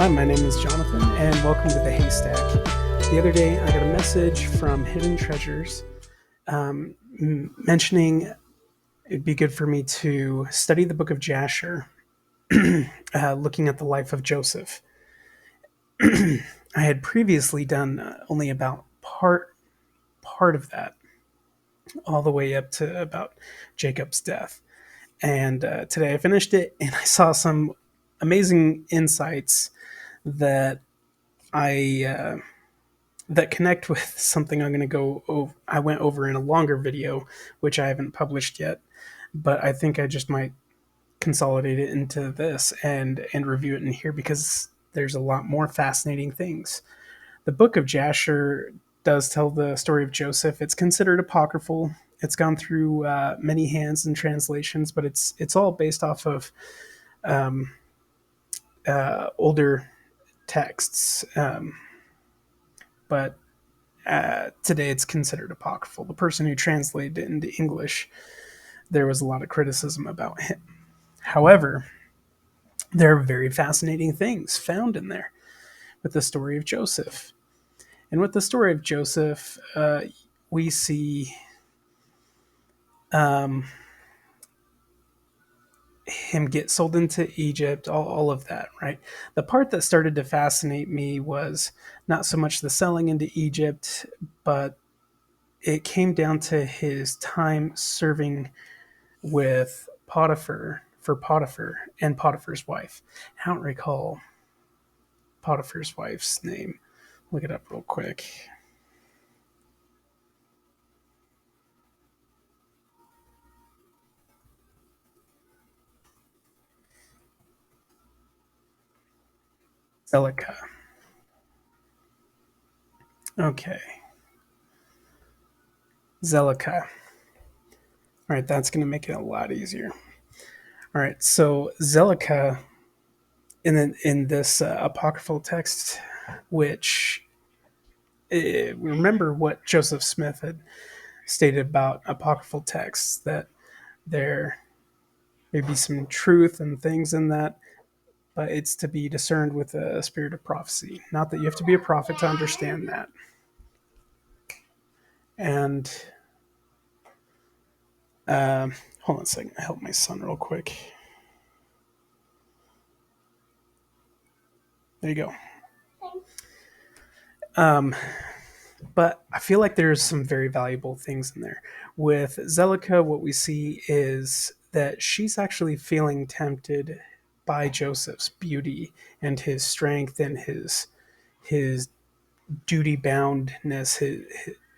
Hi, my name is Jonathan, and welcome to the Haystack. The other day, I got a message from Hidden Treasures mentioning it'd be good for me to study the book of Jasher, looking at the life of Joseph. I had previously done only about part of that, all the way up to about Jacob's death. And today I finished it, and I saw some amazing insights that I that connect with something I'm going to go over. I went over in a longer video, which I haven't published yet, but I think I just might consolidate it into this and review it in here because there's a lot more fascinating things. The book of Jasher does tell the story of Joseph. It's considered apocryphal. It's gone through many hands and translations, but it's all based off of um, older texts. But today it's considered apocryphal. The person who translated it into English, there was a lot of criticism about him. However, there are very fascinating things found in there with the story of Joseph. And with the story of Joseph, we see um, him get sold into Egypt, all of that, right? The part that started to fascinate me was not so much the selling into Egypt, but it came down to his time serving with Potiphar and Potiphar's wife. I don't recall Potiphar's wife's name. Look it up real quick. Zelica. Okay. Zelica. All right, that's going to make it a lot easier. All right, so Zelica in this apocryphal text, which remember what Joseph Smith had stated about apocryphal texts, that there may be some truth and things in that, but it's to be discerned with a spirit of prophecy. Not that you have to be a prophet to understand that. And hold on a second, I help my son real quick. There you go. Um, but I feel like there's some very valuable things in there. With Zelica, what we see is that she's actually feeling tempted by Joseph's beauty and his strength and his duty boundness,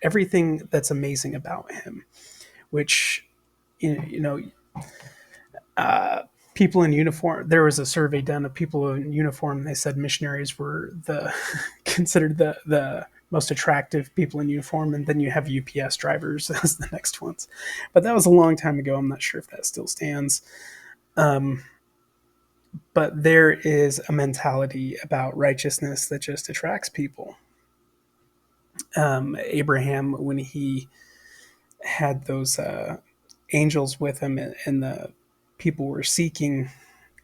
everything that's amazing about him. Which you know, people in uniform. There was a survey done of people in uniform. And they said missionaries were the considered the most attractive people in uniform, and then you have UPS drivers as the next ones. But that was a long time ago. I'm not sure if that still stands. Um, but there is a mentality about righteousness that just attracts people. Abraham, when he had those angels with him, and the people were seeking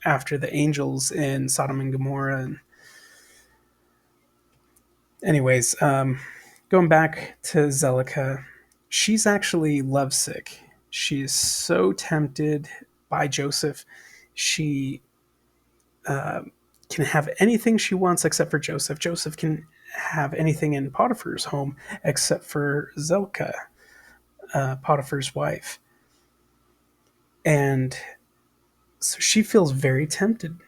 after the angels in Sodom and Gomorrah. And anyways, going back to Zelica, she's actually lovesick. She's so tempted by Joseph. She can have anything she wants except for Joseph. Joseph can have anything in Potiphar's home except for Zelica, Potiphar's wife. And so she feels very tempted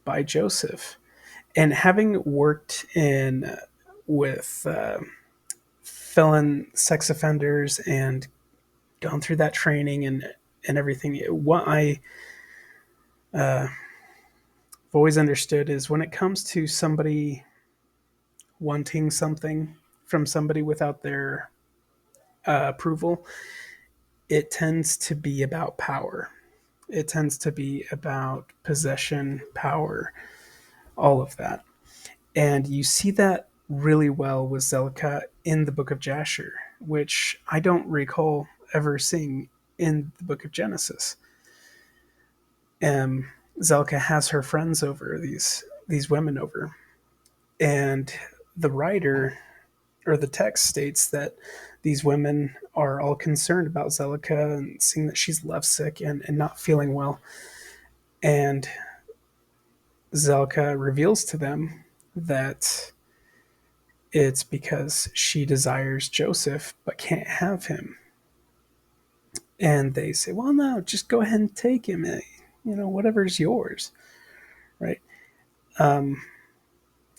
by Joseph. And having worked in with felon sex offenders and gone through that training and everything, what I have always understood is when it comes to somebody wanting something from somebody without their approval, it tends to be about power. It tends to be about possession, power, all of that. And you see that really well with Zelica in the book of Jasher, which I don't recall ever seeing in the book of Genesis. Zelica has her friends over, these these women over. And the writer or the text states that these women are all concerned about Zelika and seeing that she's left sick and not feeling well. And Zelika reveals to them that it's because she desires Joseph but can't have him. And they say, well, no, just go ahead and take him. Whatever's yours, right?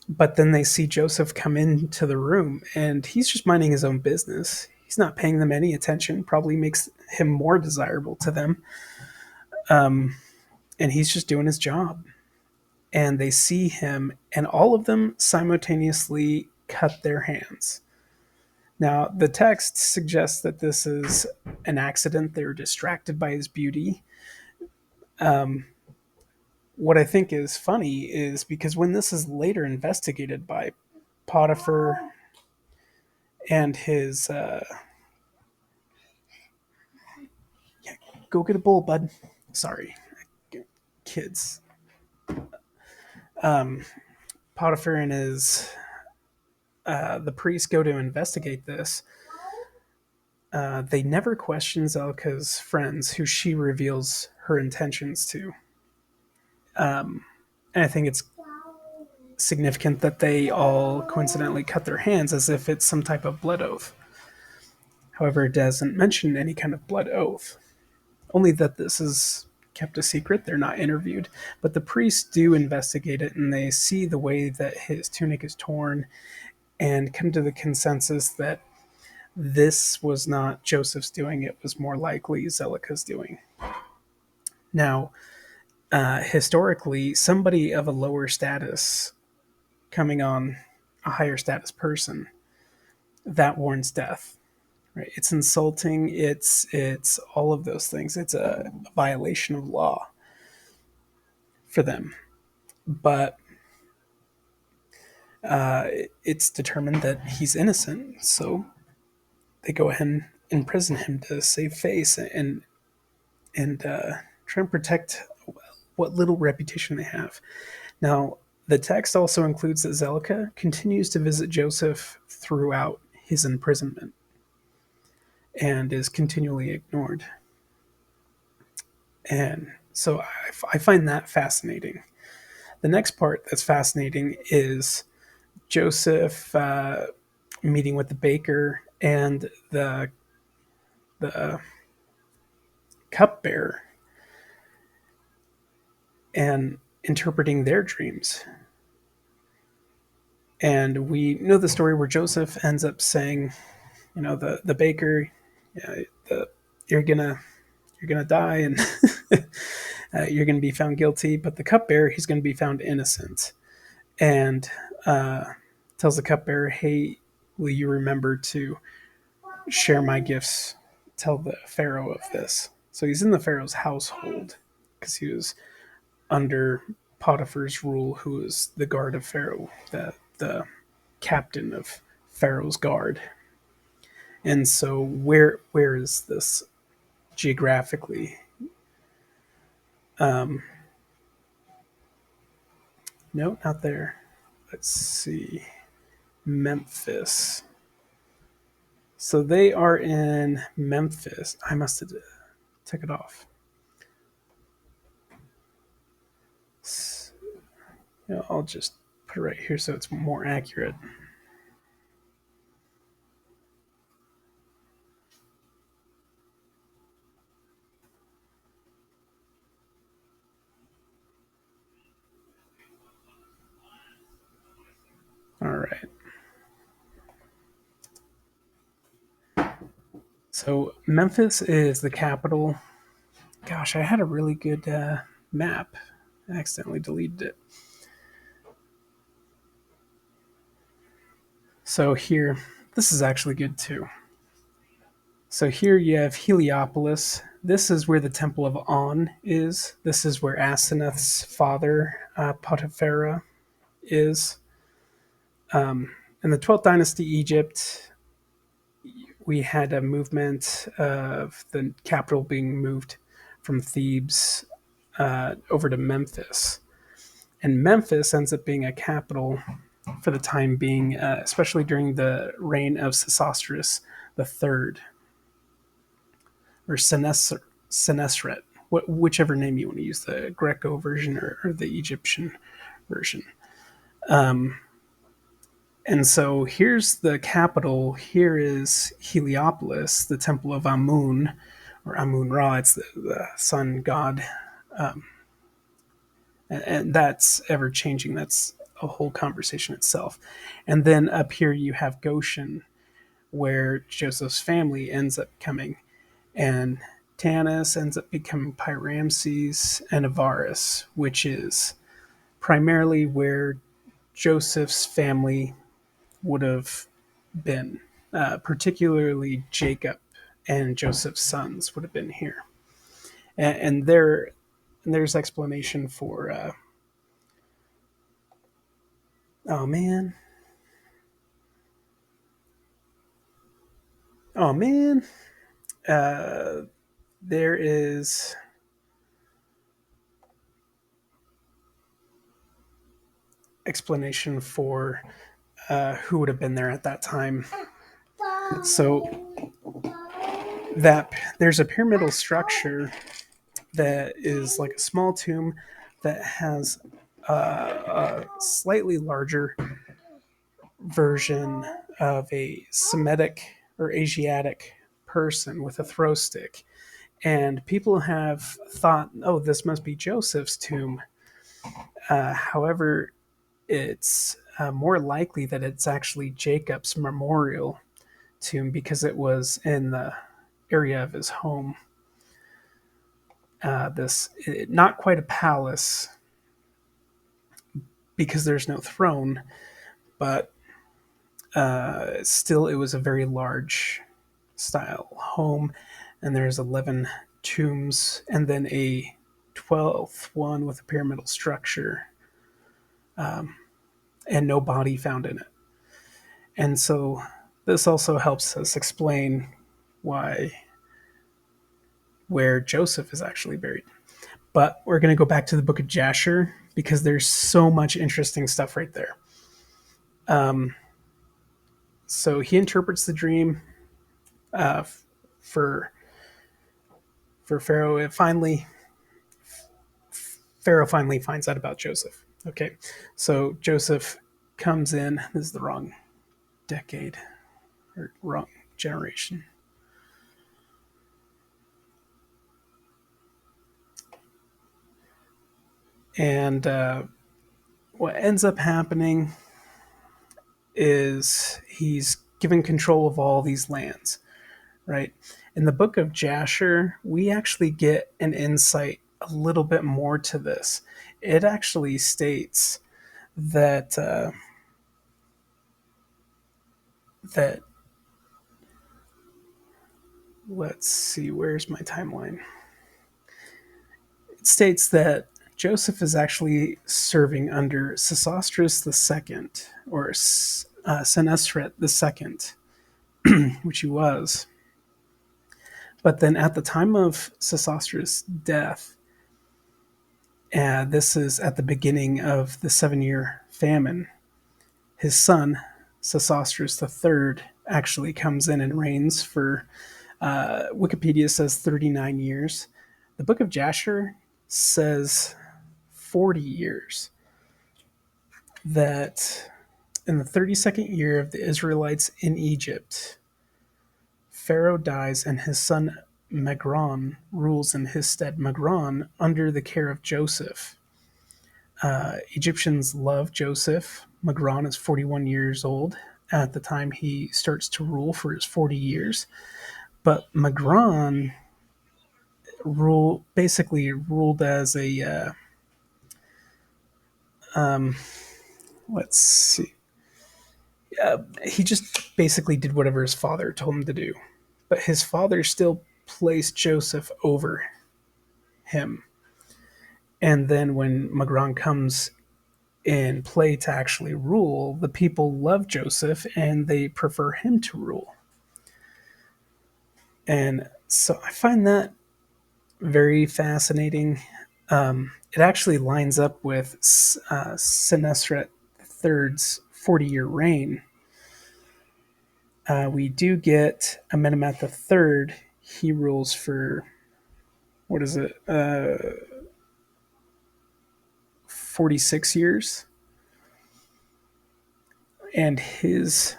But then they see Joseph come into the room and he's just minding his own business. He's not paying them any attention, probably makes him more desirable to them. And he's just doing his job. And they see him, and all of them simultaneously cut their hands. Now, the text suggests that this is an accident. They were distracted by his beauty. What I think is funny is because when this is later investigated by Potiphar and his go get a bowl, bud. Sorry, kids. Potiphar and his the priest go to investigate this. They never question Zelka's friends, who she reveals her intentions to. And I think it's significant that they all coincidentally cut their hands as if it's some type of blood oath. However, it doesn't mention any kind of blood oath, only that this is kept a secret. They're not interviewed. But the priests do investigate it, and they see the way that his tunic is torn and come to the consensus that this was not Joseph's doing. It was more likely Zelika's doing. Now, historically, somebody of a lower status coming on a higher status person, that warrants death. Right? It's insulting. It's all of those things. It's a violation of law for them. But it's determined that he's innocent, so they go ahead and imprison him to save face and try and protect what little reputation they have. Now, the text also includes that Zelika continues to visit Joseph throughout his imprisonment and is continually ignored. And so I find that fascinating. The next part that's fascinating is Joseph meeting with the baker and the cupbearer and interpreting their dreams. And we know the story where Joseph ends up saying, the baker, yeah, you're gonna die, and you're gonna be found guilty. But the cupbearer, he's gonna be found innocent, and tells the cupbearer, "Hey, will you remember to share my gifts? Tell the Pharaoh of this." So he's in the Pharaoh's household because he was under Potiphar's rule, who was the guard of Pharaoh, the captain of Pharaoh's guard. And so where is this geographically? No, not there. Let's see. Memphis. So they are in Memphis. I must have took it off. I'll just put it right here so it's more accurate. All right. So Memphis is the capital. Gosh, I had a really good map. I accidentally deleted it. So here, this is actually good too. So here you have Heliopolis. This is where the Temple of On is. This is where Asenath's father, Potipharah, is. In the 12th dynasty Egypt, we had a movement of the capital being moved from Thebes over to Memphis. And Memphis ends up being a capital for the time being, especially during the reign of Sesostris III, or Senusret, whichever name you want to use, the Greco version or the Egyptian version. And so here's the capital. Here is Heliopolis, the temple of Amun, or Amun Ra. It's the sun god. And that's ever changing. That's a whole conversation itself. And then up here you have Goshen, where Joseph's family ends up coming. And Tanis ends up becoming Pyramses, and Avaris, which is primarily where Joseph's family would have been, particularly Jacob and Joseph's sons would have been here. And there's explanation for. Oh man. Oh man. There is. Explanation for who would have been there at that time. So that there's a pyramidal structure that is like a small tomb that has a slightly larger version of a Semitic or Asiatic person with a throw stick. And people have thought, oh, this must be Joseph's tomb. However, it's more likely that it's actually Jacob's memorial tomb because it was in the area of his home. Not quite a palace because there's no throne, but still it was a very large style home, and there's 11 tombs and then a 12th one with a pyramidal structure, and no body found in it. And so this also helps us explain where Joseph is actually buried. But we're going to go back to the book of Jasher because there's so much interesting stuff right there. So he interprets the dream for Pharaoh. Pharaoh finally finds out about Joseph. Okay, so Joseph comes in. This is the wrong decade or wrong generation. And what ends up happening is he's given control of all these lands, right? In the book of Jasher, we actually get an insight a little bit more to this. It actually states that that let's see, where's my timeline? It states that Joseph is actually serving under Sesostris II, or Senusret II, which he was. But then at the time of Sesostris' death, this is at the beginning of the 7-year famine, his son, Sesostris III, actually comes in and reigns for, Wikipedia says 39 years. The book of Jasher says 40 years. That in the 32nd year of the Israelites in Egypt, Pharaoh dies and his son Magron rules in his stead. Magron under the care of Joseph. Egyptians love Joseph. Magron is 41 years old at the time he starts to rule for his 40 years. But Magron basically ruled as a let's see. He just basically did whatever his father told him to do. But his father still placed Joseph over him. And then when Magron comes in play to actually rule, the people love Joseph and they prefer him to rule. And so I find that very fascinating. It actually lines up with Senusret III's 40-year reign. We do get Amenemhat III. He rules for, what is it, 46 years. And his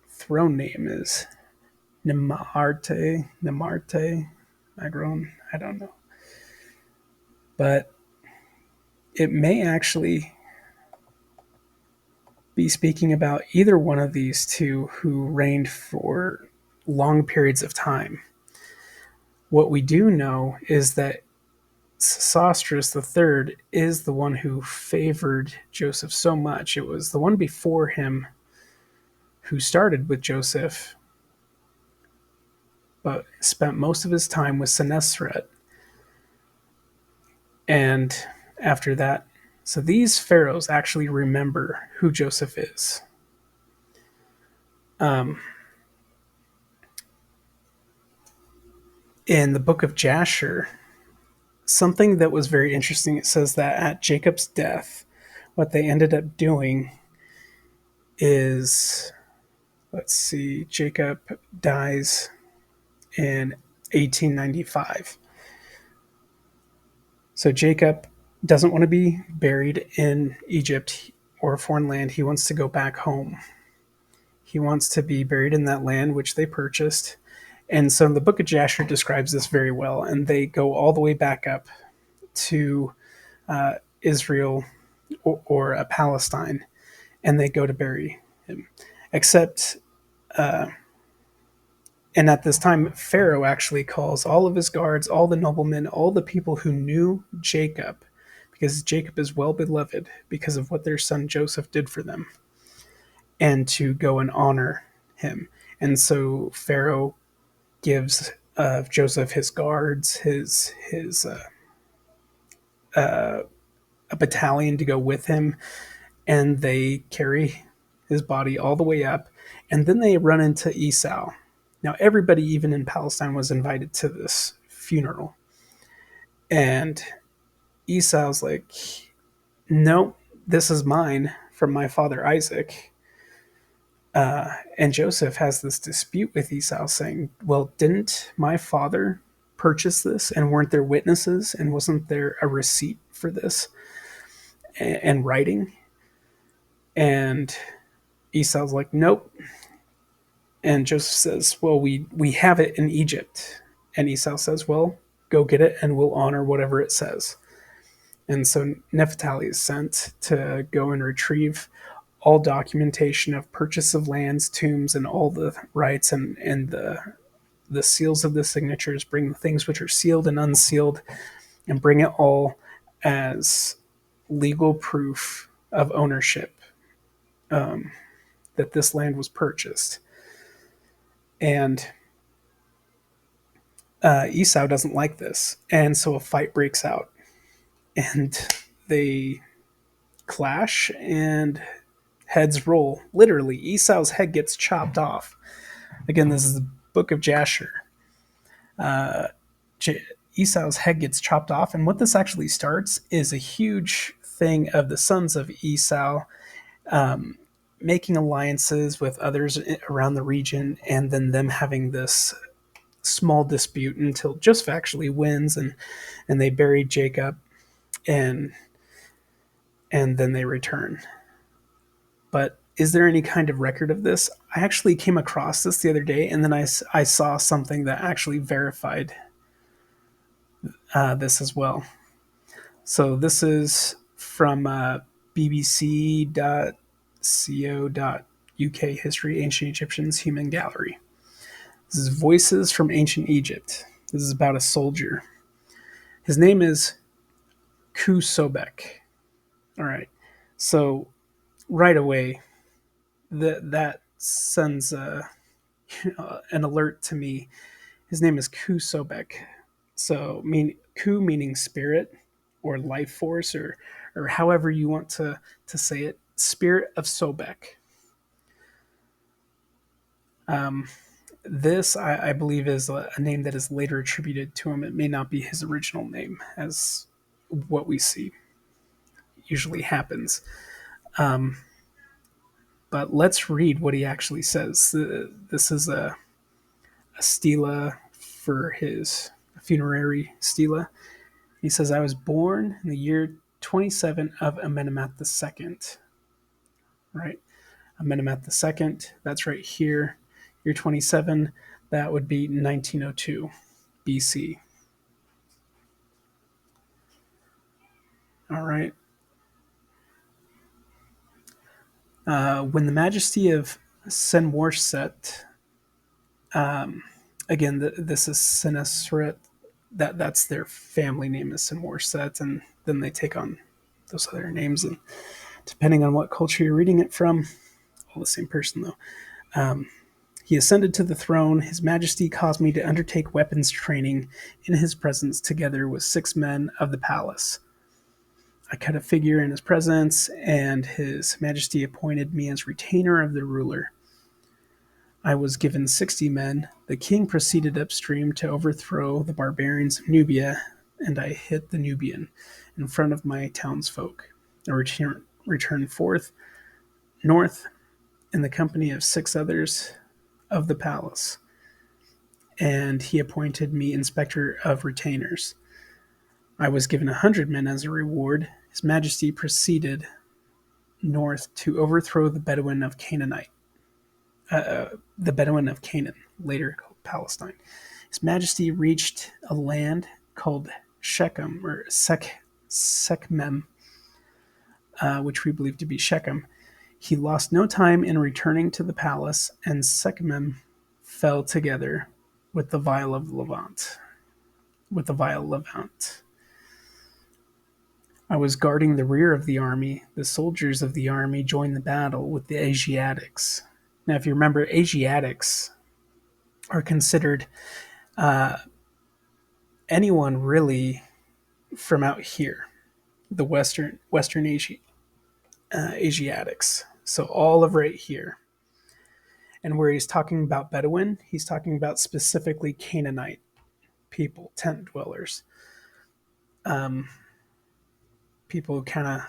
throne name is Nemarte, Magron, I don't know. But it may actually be speaking about either one of these two who reigned for long periods of time. What we do know is that Sosostris III is the one who favored Joseph so much. It was the one before him who started with Joseph, but spent most of his time with Senusret. And after that, so these pharaohs actually remember who Joseph is. In the book of Jasher, something that was very interesting, it says that at Jacob's death, what they ended up doing is, let's see, Jacob dies in 1895. So Jacob doesn't want to be buried in Egypt or a foreign land. He wants to go back home. He wants to be buried in that land which they purchased. And so the book of Jasher describes this very well. And they go all the way back up to Israel or Palestine, and they go to bury him. Except, and at this time, Pharaoh actually calls all of his guards, all the noblemen, all the people who knew Jacob, because Jacob is well beloved because of what their son Joseph did for them, and to go and honor him. And so Pharaoh gives Joseph his guards, his a battalion to go with him, and they carry his body all the way up, and then they run into Esau. Now, everybody, even in Palestine, was invited to this funeral, and Esau's like, "No, this is mine from my father Isaac." And Joseph has this dispute with Esau, saying, "Well, didn't my father purchase this, and weren't there witnesses, and wasn't there a receipt for this and writing?" And Esau's like, "Nope." And Joseph says, "Well, we have it in Egypt." And Esau says, "Well, go get it, and we'll honor whatever it says." And so Naphtali is sent to go and retrieve all documentation of purchase of lands, tombs, and all the rights and the seals of the signatures, bring the things which are sealed and unsealed, and bring it all as legal proof of ownership, that this land was purchased. And Esau doesn't like this, and so a fight breaks out, and they clash, and heads roll. Literally, Esau's head gets chopped off. Again, this is the book of Jasher. Esau's head gets chopped off, and what this actually starts is a huge thing of the sons of Esau making alliances with others around the region, and then them having this small dispute until Joseph actually wins, and they bury Jacob, and then they return. But is there any kind of record of this? I actually came across this the other day, and then I saw something that actually verified this as well. So this is from bbc.co.uk History, Ancient Egyptians, Human Gallery. This is Voices from Ancient Egypt. This is about a soldier. His name is Sobek. All right. So right away, that sends an alert to me. His name is Sobek. So Ku meaning spirit or life force, or however you want to say it. Spirit of Sobek. This, I believe, is a name that is later attributed to him. It may not be his original name, as what we see usually happens. Um, but let's read what he actually says. This is a stela for his funerary stela. He says, I was born in the year 27 of Amenemhat II, right? Amenemhat II, that's right here. Year 27, that would be 1902 BC. All right. When the majesty of Senusret, again, this is Senusret, that's their family name is Senusret, and then they take on those other names, and depending on what culture you're reading it from, all the same person though. He ascended to the throne. His majesty caused me to undertake weapons training in his presence together with 6 men of the palace. I cut a figure in his presence, and his majesty appointed me as retainer of the ruler. I was given 60 men. The king proceeded upstream to overthrow the barbarians of Nubia, and I hit the Nubian in front of my townsfolk. I returned forth north in the company of 6 others of the palace, and he appointed me inspector of retainers. I was given 100 men as a reward. His majesty proceeded north to overthrow the Bedouin of Canaan, later called Palestine. His majesty reached a land called Shechem, or Sekmem, which we believe to be Shechem. He lost no time in returning to the palace, and Sekmem fell together with the vial of Levant. With the vial Levant. I was guarding the rear of the army. The soldiers of the army joined the battle with the Asiatics. Now, if you remember, Asiatics are considered anyone really from out here, the Western Asiatics. So all of right here. And where he's talking about Bedouin, he's talking about specifically Canaanite people, tent dwellers. People who kind of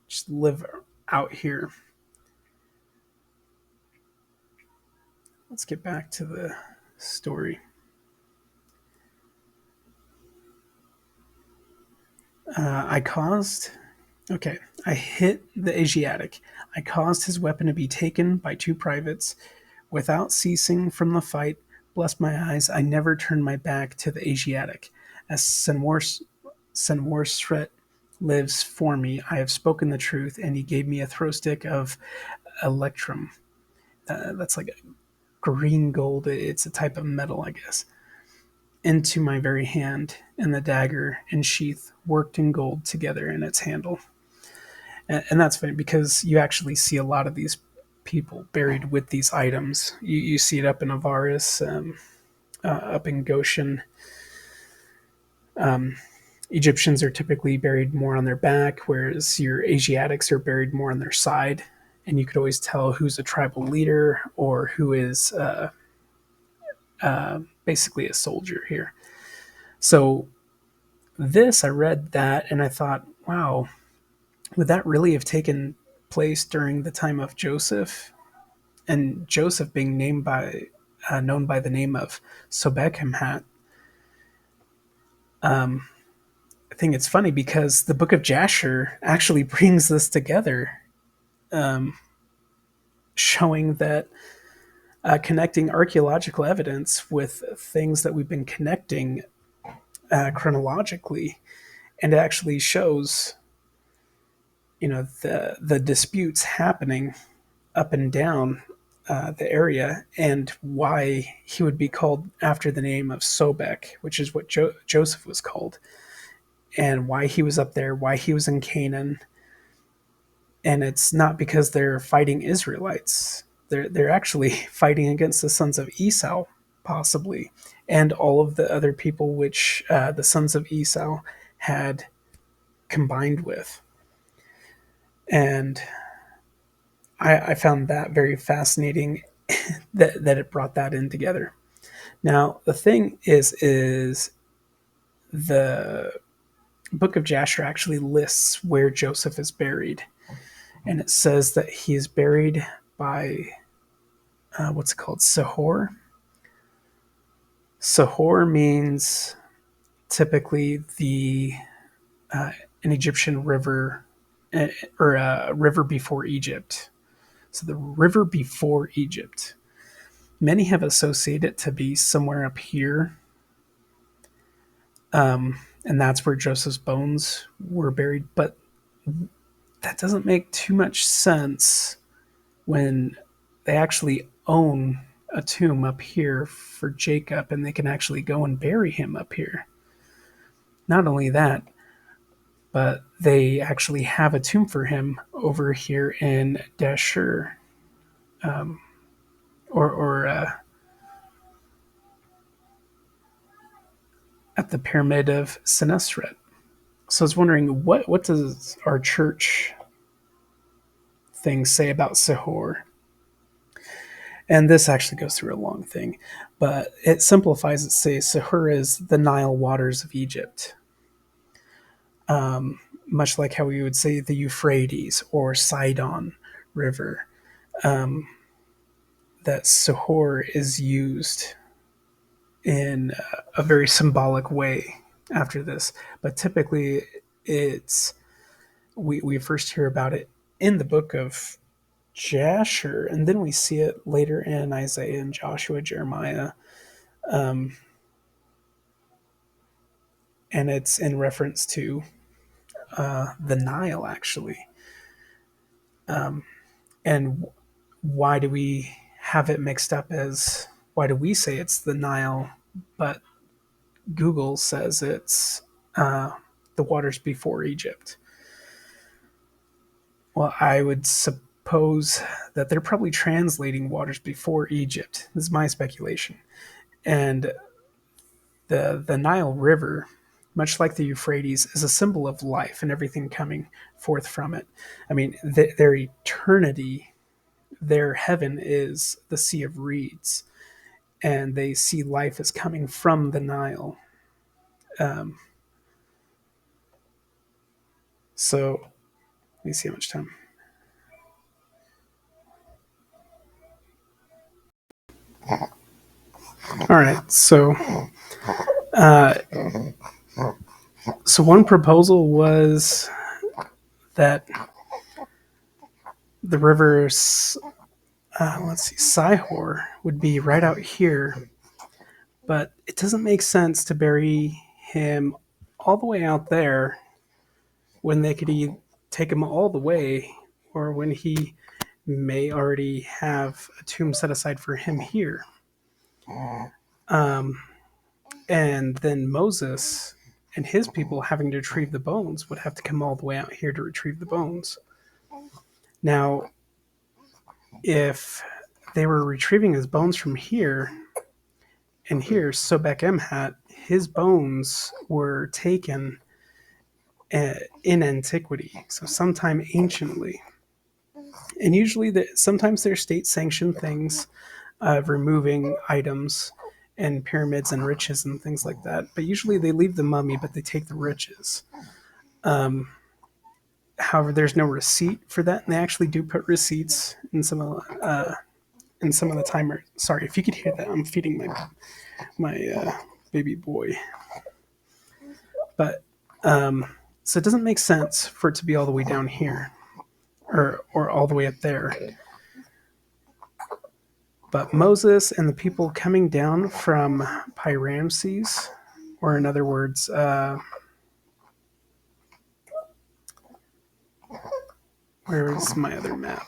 just live out here. Let's get back to the story. I hit the Asiatic. I caused his weapon to be taken by 2 privates. Without ceasing from the fight, bless my eyes, I never turned my back to the Asiatic. As Senusret lives for me, I have spoken the truth, and he gave me a throw stick of electrum. That's like a green gold. It's a type of metal, I guess. Into my very hand, and the dagger and sheath worked in gold together in its handle. And that's funny because you actually see a lot of these people buried with these items. You see it up in Avaris, up in Goshen. Egyptians are typically buried more on their back, whereas your Asiatics are buried more on their side. And you could always tell who's a tribal leader or who is basically a soldier here. So I read that and I thought, wow, would that really have taken place during the time of Joseph? And Joseph being known by the name of Sobekemhat. I think it's funny because the book of Jasher actually brings this together, showing that connecting archaeological evidence with things that we've been connecting chronologically, and it actually shows, the disputes happening up and down the area, and why he would be called after the name of Sobek, which is what Joseph was called, and why he was up there, why he was in Canaan. And it's not because they're fighting Israelites. They're actually fighting against the sons of Esau, possibly, and all of the other people which the sons of Esau had combined with. And I found that very fascinating that it brought that in together. Now the thing is the Book of Jasher actually lists where Joseph is buried, and it says that he is buried by what's it called, Sahor. Sahor means typically the an Egyptian river or a river before Egypt. So the river before Egypt. Many have associated it to be somewhere up here, and that's where Joseph's bones were buried. But that doesn't make too much sense when they actually own a tomb up here for Jacob and they can actually go and bury him up here. Not only that, but they actually have a tomb for him over here in Dahshur, or at the pyramid of Senusret. So I was wondering, what does our church thing say about Sihor? And this actually goes through a long thing, but it simplifies it. Say Sihor is the Nile waters of Egypt, much like how we would say the Euphrates or Sidon River. That Sihor is used in a very symbolic way after this, but typically it's we first hear about it in the book of Jasher, and then we see it later in Isaiah and Joshua, Jeremiah, and it's in reference to the Nile, actually. And why do we have it mixed up as why do we say it's the Nile, but Google says it's the waters before Egypt? Well, I would suppose that they're probably translating waters before Egypt. This is my speculation. And the Nile River, much like the Euphrates, is a symbol of life and everything coming forth from it. I mean, their eternity, their heaven is the Sea of Reeds, and they see life as coming from the Nile. So let me see how much time. All right, so one proposal was that the rivers, let's see, Sihor would be right out here, but it doesn't make sense to bury him all the way out there when they could take him all the way, or when he may already have a tomb set aside for him here. And then Moses and his people having to retrieve the bones would have to come all the way out here to retrieve the bones. Now, if they were retrieving his bones from here, and here, Sobekemhat, his bones were taken in antiquity, so sometime anciently. And usually, sometimes they're state-sanctioned things of removing items and pyramids and riches and things like that. But usually they leave the mummy, but they take the riches. However, there's no receipt for that, and they actually do put receipts in some of the timer. Sorry if you could hear that. I'm feeding my baby boy. But so it doesn't make sense for it to be all the way down here, or all the way up there. But Moses and the people coming down from Pyramses, or in other words, where is my other map?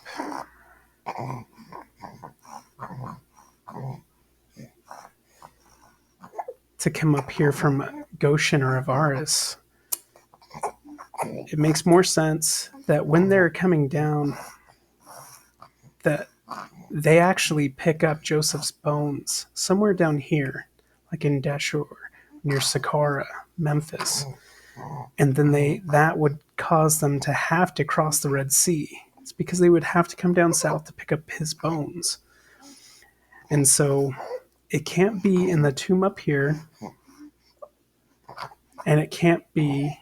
To come up here from Goshen or Avaris, it makes more sense that when they're coming down, that they actually pick up Joseph's bones somewhere down here, like in Dahshur, near Saqqara, Memphis, and then that would cause them to have to cross the Red Sea. It's because they would have to come down south to pick up his bones, and so it can't be in the tomb up here, and it can't be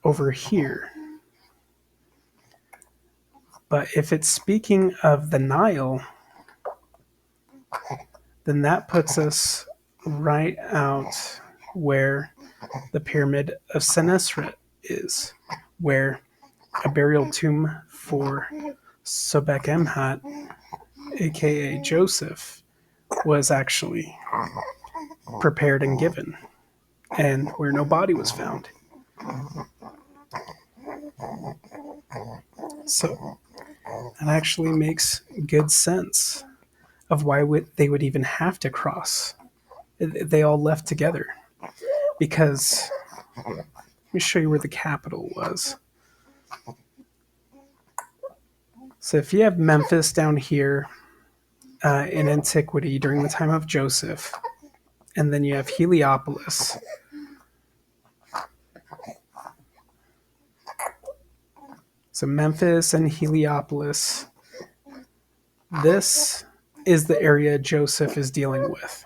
over here. But if it's speaking of the Nile, then that puts us right out where the pyramid of Senusret is, where a burial tomb for Sobekemhat, aka Joseph, was actually prepared and given, and where no body was found. So that actually makes good sense of why they would even have to cross. They all left together because, let me show you where the capital was. So if you have Memphis down here in antiquity during the time of Joseph, and then you have Heliopolis. So Memphis and Heliopolis, this is the area Joseph is dealing with.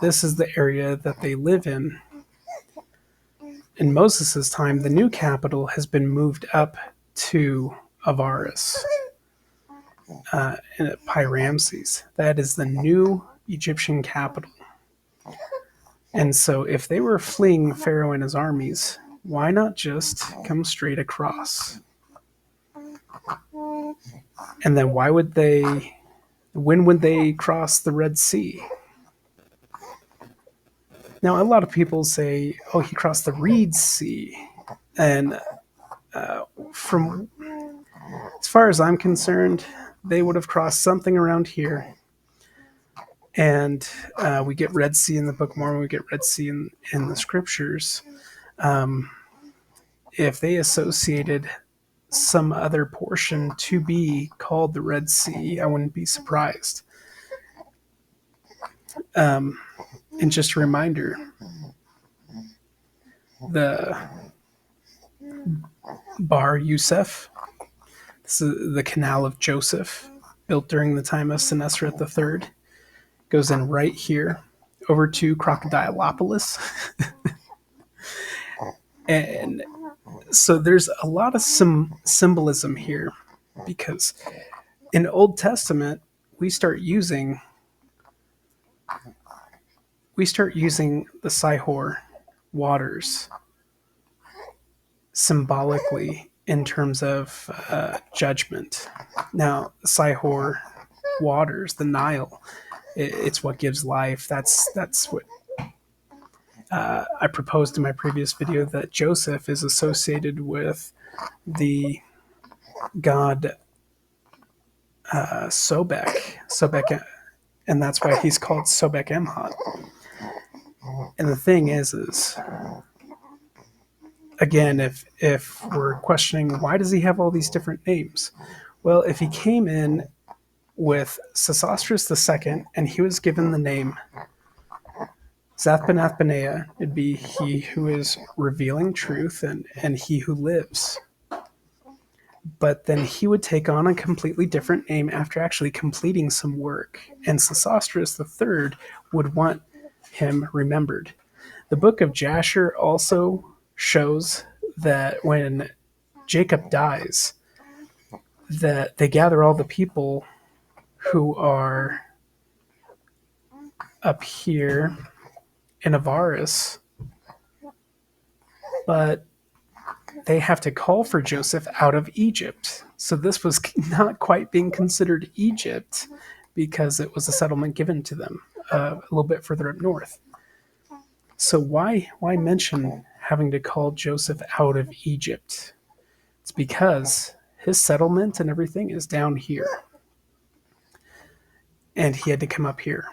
This is the area that they live in. In Moses' time, the new capital has been moved up to Avaris, and at Pi-Ramses. That is the new Egyptian capital. And so if they were fleeing Pharaoh and his armies, why not just come straight across? And then when would they cross the Red Sea? Now, a lot of people say, oh, he crossed the Reed Sea. And from as far as I'm concerned, they would have crossed something around here. And we get Red Sea in the Book of Mormon, we get Red Sea in the scriptures. If they associated some other portion to be called the Red Sea, I wouldn't be surprised. And just a reminder, the Bar Yusuf, this is the Canal of Joseph, built during the time of Senusret III, goes in right here over to Crocodileopolis. And so there's a lot of symbolism here, because in Old Testament we start using the Sihor waters symbolically in terms of judgment. Now, the Sihor waters, the Nile, it's what gives life. That's what I proposed in my previous video, that Joseph is associated with the god Sobek, and that's why he's called Sobekemhat. And the thing is again, if we're questioning why does he have all these different names, well, if he came in with Sesostris II and he was given the name Zathbanathbanea, it'd be he who is revealing truth and he who lives. But then he would take on a completely different name after actually completing some work, and Sesostris III would want him remembered. The book of Jasher also shows that when Jacob dies, that they gather all the people who are up here in Avaris, but they have to call for Joseph out of Egypt. So this was not quite being considered Egypt because it was a settlement given to them a little bit further up north. So why mention having to call Joseph out of Egypt? It's because his settlement and everything is down here. And he had to come up here.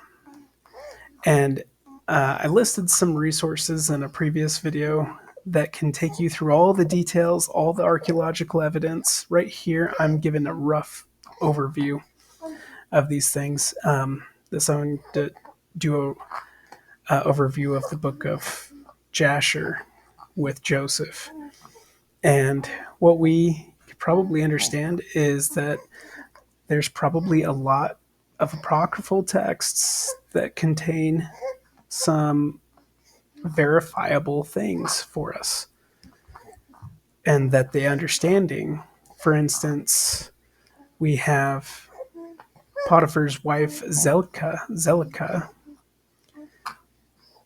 And I listed some resources in a previous video that can take you through all the details, all the archaeological evidence. Right here, I'm giving a rough overview of these things. This I'm going to do a overview of the book of Jasher with Joseph. And what we probably understand is that there's probably a lot of apocryphal texts that contain some verifiable things for us. and that the understanding, for instance, we have Potiphar's wife Zelika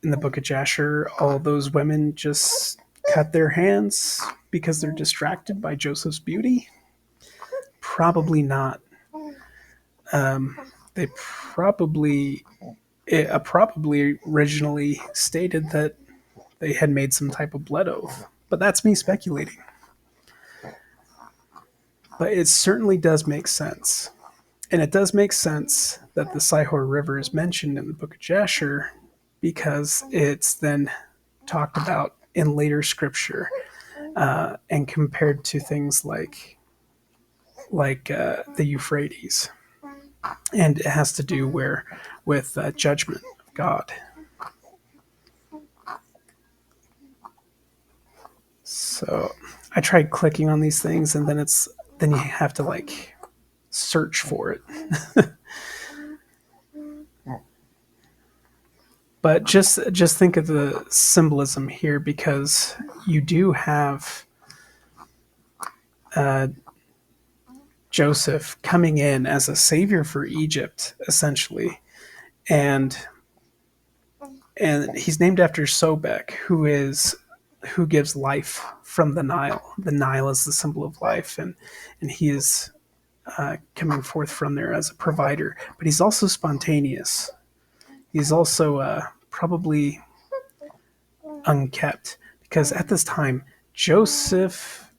in the book of Jasher. All those women just cut their hands because they're distracted by Joseph's beauty? Probably not. They probably originally stated that they had made some type of blood oath, but that's me speculating. But it certainly does make sense. And it does make sense that the Sihor River is mentioned in the book of Jasher because it's then talked about in later scripture and compared to things like the Euphrates, and it has to do with judgment of God. So I tried clicking on these things, and then you have to like search for it. But just think of the symbolism here, because you do have Joseph coming in as a savior for Egypt, essentially, and he's named after Sobek, who gives life from the Nile. The Nile is the symbol of life, and he is coming forth from there as a provider. But he's also spontaneous. He's also probably unkept, because at this time, Joseph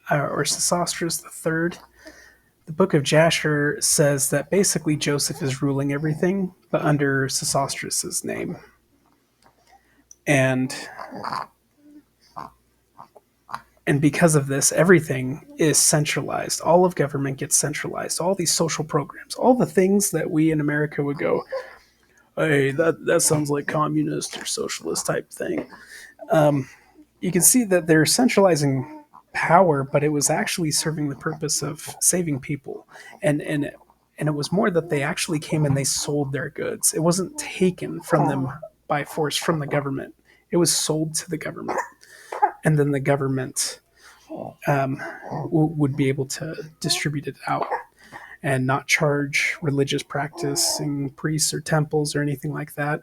or Sesostris III, the book of Jasher says that basically Joseph is ruling everything, but under Sesostris's name. And because of this, everything is centralized. All of government gets centralized. All these social programs, all the things that we in America would go, hey, that sounds like communist or socialist type thing. You can see that they're centralizing power, but it was actually serving the purpose of saving people. And it was more that they actually came and they sold their goods. It wasn't taken from them by force from the government. It was sold to the government. And then the government would be able to distribute it out and not charge religious practicing priests or temples or anything like that.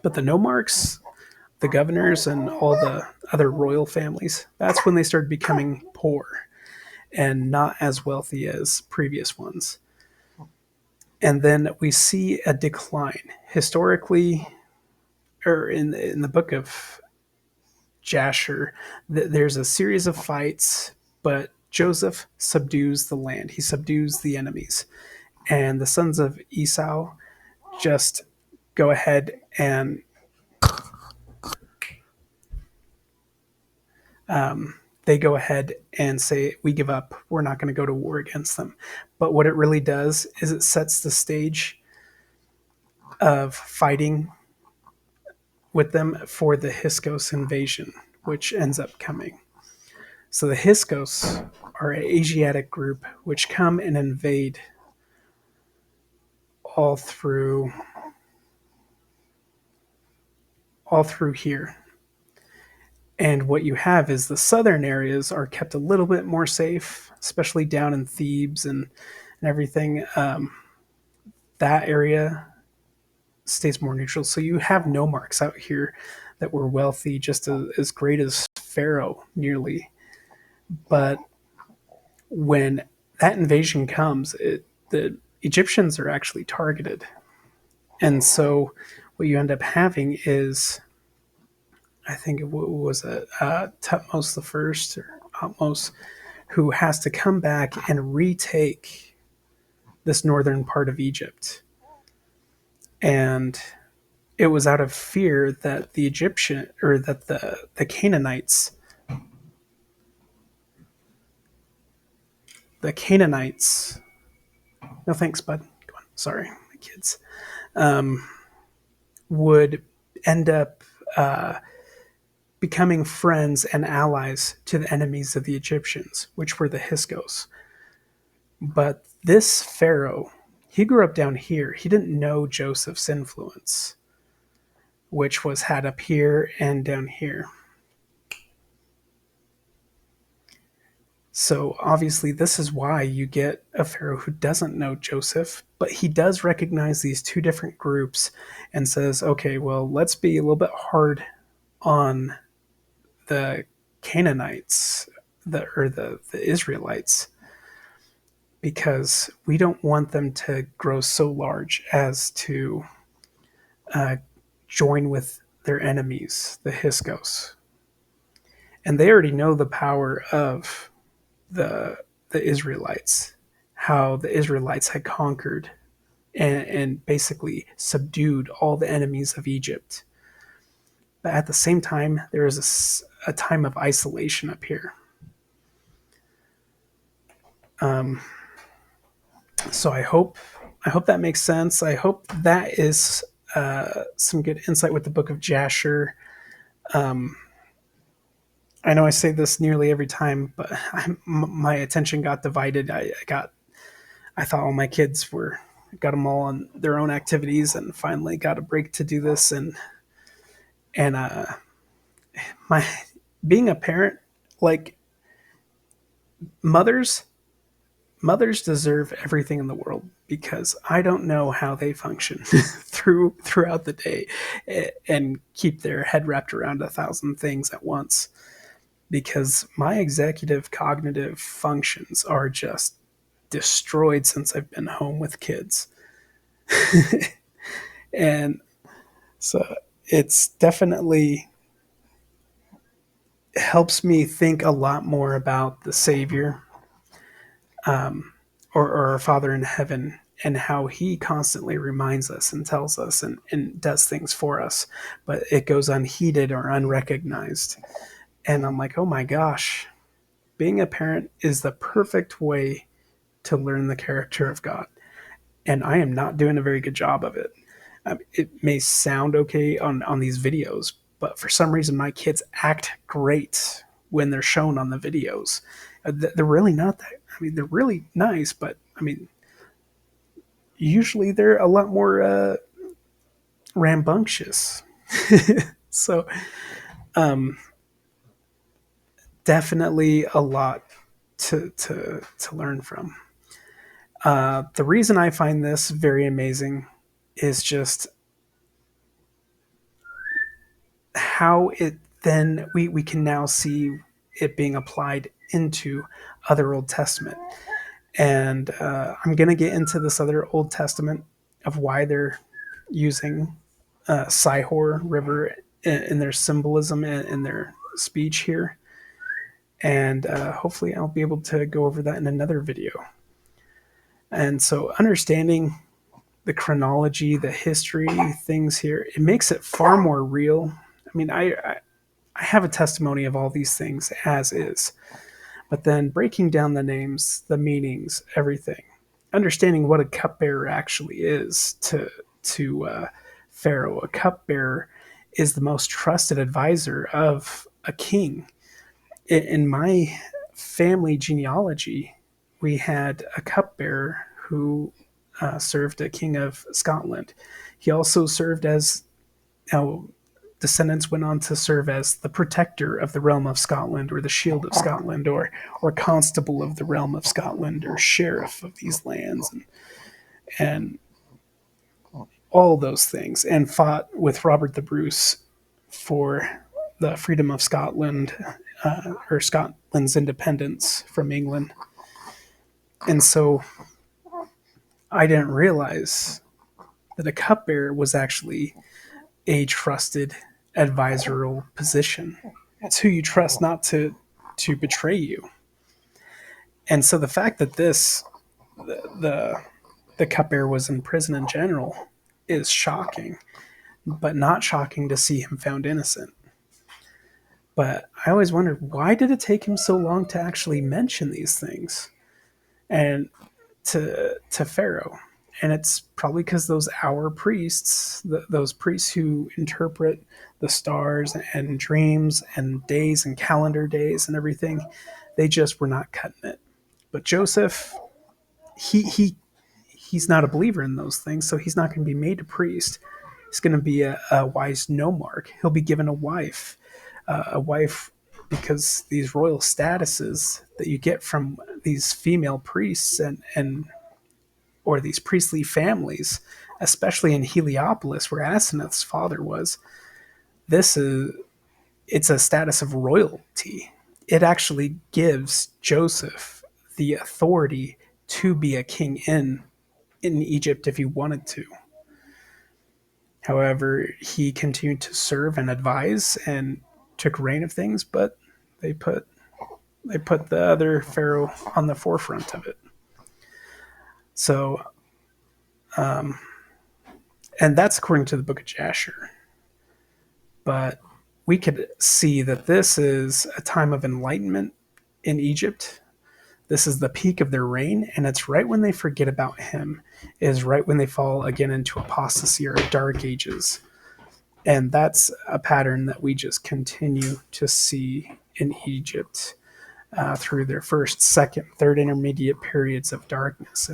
But the nomarchs, the governors, and all the other royal families, that's when they started becoming poor and not as wealthy as previous ones. And then we see a decline. Historically, or in the book of Jasher, there's a series of fights, but Joseph subdues the land. He subdues the enemies. And the sons of Esau just go ahead and they go ahead and say, we give up. We're not going to go to war against them. But what it really does is it sets the stage of fighting with them for the Hyksos invasion, which ends up coming. So the Hyksos are an Asiatic group which come and invade all through here. And what you have is the southern areas are kept a little bit more safe, especially down in Thebes and everything. That area stays more neutral. So you have nomarchs out here that were wealthy, just as great as Pharaoh, nearly. But when that invasion comes, the Egyptians are actually targeted. And so what you end up having is, I think it was Tutmos the First or Tutmos, who has to come back and retake this northern part of Egypt. And it was out of fear that the Egyptian or that the Canaanites no thanks bud, go on, sorry, my kids, would end up becoming friends and allies to the enemies of the Egyptians, which were the Hyksos. But this Pharaoh, he grew up down here. He didn't know Joseph's influence, which was had up here and down here. So obviously, this is why you get a pharaoh who doesn't know Joseph, but he does recognize these two different groups and says, okay, well, let's be a little bit hard on the Canaanites, the Israelites, because we don't want them to grow so large as to uh, join with their enemies, the Hyksos. And they already know the power of the the Israelites, how the Israelites had conquered and basically subdued all the enemies of Egypt. But at the same time, there is a time of isolation up here. Um, so I hope that makes sense. I hope that is some good insight with the Book of Jasher. Um, I know I say this nearly every time, but my attention got divided. I thought all my kids were got them all on their own activities, and finally got a break to do this. And my being a parent, like mothers, mothers deserve everything in the world because I don't know how they function throughout the day and keep their head wrapped around 1,000 things at once. Because my executive cognitive functions are just destroyed since I've been home with kids. And so it's definitely helps me think a lot more about the Savior, or our Father in heaven, and how he constantly reminds us and tells us and does things for us, but it goes unheeded or unrecognized. And I'm like, oh my gosh, being a parent is the perfect way to learn the character of God. And I am not doing a very good job of it. It may sound okay on these videos, but for some reason, my kids act great when they're shown on the videos. They're really not that. I mean, they're really nice, but I mean, usually they're a lot more rambunctious. So, um, definitely a lot to learn from. The reason I find this very amazing is just how it then we can now see it being applied into other Old Testament. And I'm going to get into this other Old Testament of why they're using Sihor River in their symbolism and in their speech here. And hopefully, I'll be able to go over that in another video. And so, understanding the chronology, the history, things here, it makes it far more real. I mean, I have a testimony of all these things as is, but then breaking down the names, the meanings, everything, understanding what a cupbearer actually is to Pharaoh. A cupbearer is the most trusted advisor of a king. In my family genealogy, we had a cupbearer who served a king of Scotland. He also served as now descendants went on to serve as the protector of the realm of Scotland, or the shield of Scotland, or constable of the realm of Scotland, or sheriff of these lands, and all those things, and fought with Robert the Bruce for the freedom of Scotland, or Scotland's independence from England. And so I didn't realize that a cupbearer was actually a trusted advisorial position. It's who you trust not to betray you. And so the fact that the cupbearer was in prison in general is shocking, but not shocking to see him found innocent. But I always wondered, why did it take him so long to actually mention these things and to Pharaoh? And it's probably because those hour priests, those priests who interpret the stars and dreams and days and calendar days and everything, they just were not cutting it. But Joseph, he's not a believer in those things, so he's not going to be made a priest. He's going to be a wise nomarch. He'll be given a wife because these royal statuses that you get from these female priests and or these priestly families, especially in Heliopolis, where Asenath's father was, this is it's a status of royalty. It actually gives Joseph the authority to be a king in Egypt if he wanted to. However, he continued to serve and advise and took reign of things, but they put they put the other pharaoh on the forefront of it. So, and that's according to the book of Jasher. But we could see that this is a time of enlightenment in Egypt. This is the peak of their reign, and it's right when they forget about him, is right when they fall again into apostasy or dark ages. And that's a pattern that we just continue to see in Egypt through their first, second, third intermediate periods of darkness.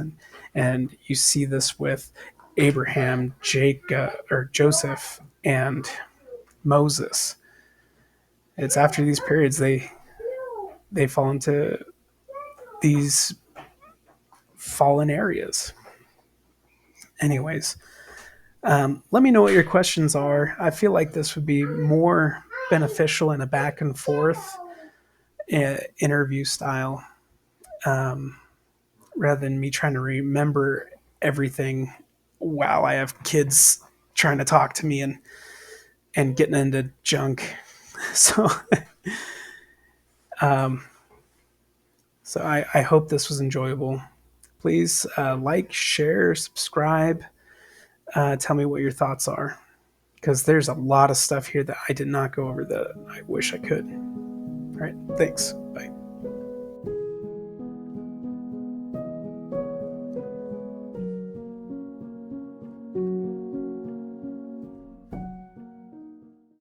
And you see this with Abraham, Jacob, or Joseph, and Moses. It's after these periods they fall into these fallen areas. Anyways, let me know what your questions are. I feel like this would be more beneficial in a back and forth interview style rather than me trying to remember everything while I have kids trying to talk to me and getting into junk. So, I hope this was enjoyable. Please like, share, subscribe. Tell me what your thoughts are, because there's a lot of stuff here that I did not go over that I wish I could. All right, thanks. Bye.